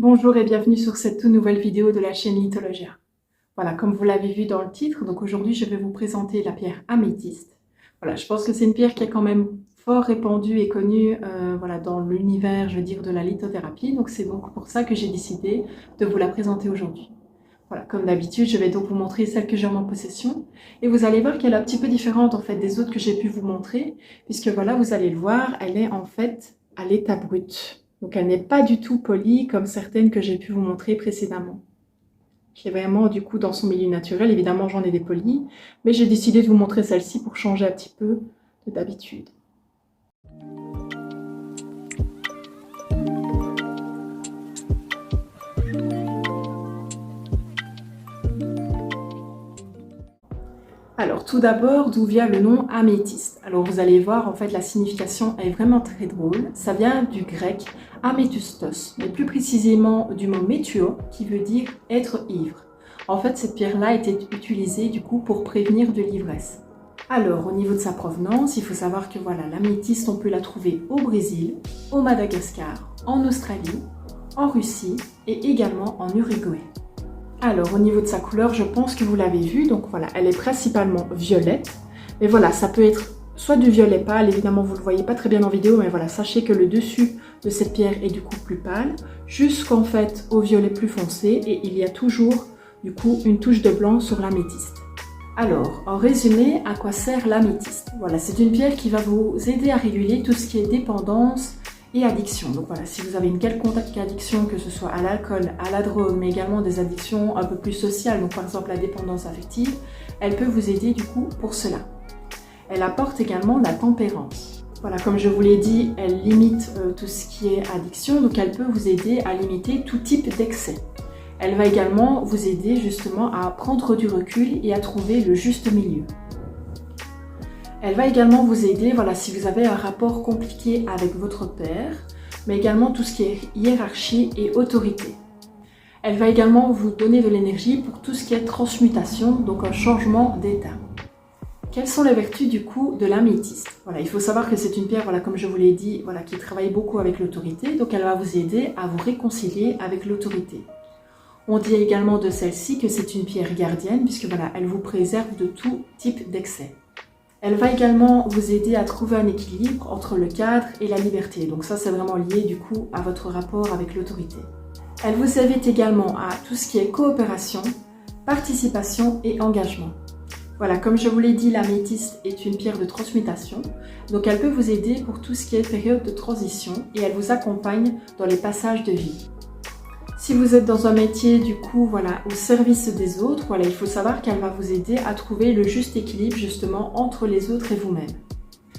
Bonjour et bienvenue sur cette toute nouvelle vidéo de la chaîne Lithologia. Voilà, comme vous l'avez vu dans le titre, donc aujourd'hui je vais vous présenter la pierre améthyste. Voilà, je pense que c'est une pierre qui est quand même fort répandue et connue voilà, dans l'univers, je veux dire, de la lithothérapie. Donc c'est donc pour ça que j'ai décidé de vous la présenter aujourd'hui. Voilà, comme d'habitude, je vais donc vous montrer celle que j'ai en possession. Et vous allez voir qu'elle est un petit peu différente en fait des autres que j'ai pu vous montrer, puisque voilà, vous allez le voir, elle est en fait à l'état brut. Donc elle n'est pas du tout polie comme certaines que j'ai pu vous montrer précédemment. Qui est vraiment du coup dans son milieu naturel. Évidemment j'en ai des polies, mais j'ai décidé de vous montrer celle-ci pour changer un petit peu de d'habitude. Alors tout d'abord, d'où vient le nom améthyste? Alors vous allez voir, en fait la signification est vraiment très drôle. Ça vient du grec améthystos, mais plus précisément du mot métuo, qui veut dire être ivre. En fait cette pierre-là était utilisée du coup pour prévenir de l'ivresse. Alors au niveau de sa provenance, il faut savoir que voilà, l'améthyste on peut la trouver au Brésil, au Madagascar, en Australie, en Russie et également en Uruguay. Alors au niveau de sa couleur, je pense que vous l'avez vu, donc voilà, elle est principalement violette. Mais voilà, ça peut être soit du violet pâle, évidemment vous ne le voyez pas très bien en vidéo, mais voilà, sachez que le dessus de cette pierre est du coup plus pâle, jusqu'en fait au violet plus foncé, et il y a toujours du coup une touche de blanc sur l'améthyste. Alors, en résumé, à quoi sert l'améthyste? Voilà, c'est une pierre qui va vous aider à réguler tout ce qui est dépendance et addiction. Donc voilà, si vous avez une quelconque addiction, que ce soit à l'alcool, à la drogue, mais également des addictions un peu plus sociales, donc par exemple la dépendance affective, elle peut vous aider du coup pour cela. Elle apporte également la tempérance. Voilà, comme je vous l'ai dit, elle limite tout ce qui est addiction, donc elle peut vous aider à limiter tout type d'excès. Elle va également vous aider justement à prendre du recul et à trouver le juste milieu. Elle va également vous aider, voilà, si vous avez un rapport compliqué avec votre père, mais également tout ce qui est hiérarchie et autorité. Elle va également vous donner de l'énergie pour tout ce qui est transmutation, donc un changement d'état. Quelles sont les vertus du coup de l'améthyste? Voilà, il faut savoir que c'est une pierre, voilà, comme je vous l'ai dit, voilà, qui travaille beaucoup avec l'autorité, donc elle va vous aider à vous réconcilier avec l'autorité. On dit également de celle-ci que c'est une pierre gardienne, puisque voilà, elle vous préserve de tout type d'excès. Elle va également vous aider à trouver un équilibre entre le cadre et la liberté. Donc ça, c'est vraiment lié du coup à votre rapport avec l'autorité. Elle vous invite également à tout ce qui est coopération, participation et engagement. Voilà, comme je vous l'ai dit, l'améthyste est une pierre de transmutation. Donc elle peut vous aider pour tout ce qui est période de transition et elle vous accompagne dans les passages de vie. Si vous êtes dans un métier du coup voilà, au service des autres, voilà, il faut savoir qu'elle va vous aider à trouver le juste équilibre justement entre les autres et vous-même.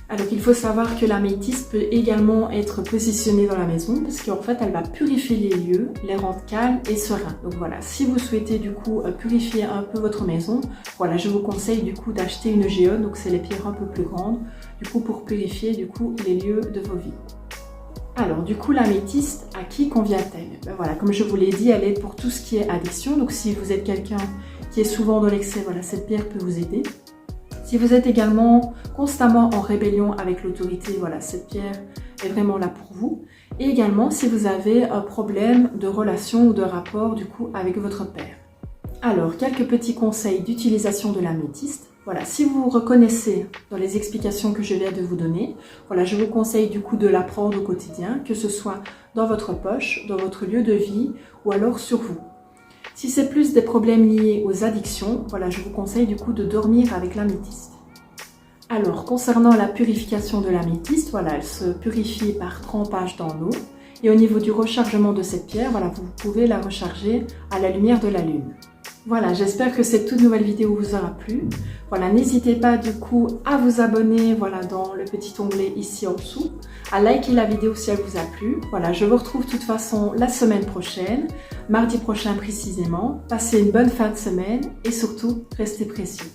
Alors il faut savoir que l'améthyste peut également être positionnée dans la maison parce qu'en fait elle va purifier les lieux, les rendre calmes et sereins. Donc voilà, si vous souhaitez du coup purifier un peu votre maison, voilà, je vous conseille du coup d'acheter une géode, donc c'est les pierres un peu plus grandes, du coup pour purifier du coup les lieux de vos vies. Alors du coup l'améthyste, à qui convient-elle? Ben voilà, comme je vous l'ai dit, elle est pour tout ce qui est addiction. Donc si vous êtes quelqu'un qui est souvent dans l'excès, voilà, cette pierre peut vous aider. Si vous êtes également constamment en rébellion avec l'autorité, voilà, cette pierre est vraiment là pour vous. Et également si vous avez un problème de relation ou de rapport du coup avec votre père. Alors, quelques petits conseils d'utilisation de l'améthyste. Voilà, si vous vous reconnaissez dans les explications que je viens de vous donner, voilà, je vous conseille du coup de la prendre au quotidien, que ce soit dans votre poche, dans votre lieu de vie ou alors sur vous. Si c'est plus des problèmes liés aux addictions, voilà, je vous conseille du coup de dormir avec l'améthyste. Alors, concernant la purification de l'améthyste, voilà, elle se purifie par trempage dans l'eau. Et au niveau du rechargement de cette pierre, voilà, vous pouvez la recharger à la lumière de la lune. Voilà, j'espère que cette toute nouvelle vidéo vous aura plu. Voilà, n'hésitez pas du coup à vous abonner, voilà, dans le petit onglet ici en dessous, à liker la vidéo si elle vous a plu. Voilà, je vous retrouve de toute façon la semaine prochaine, mardi prochain précisément. Passez une bonne fin de semaine et surtout, restez précieux.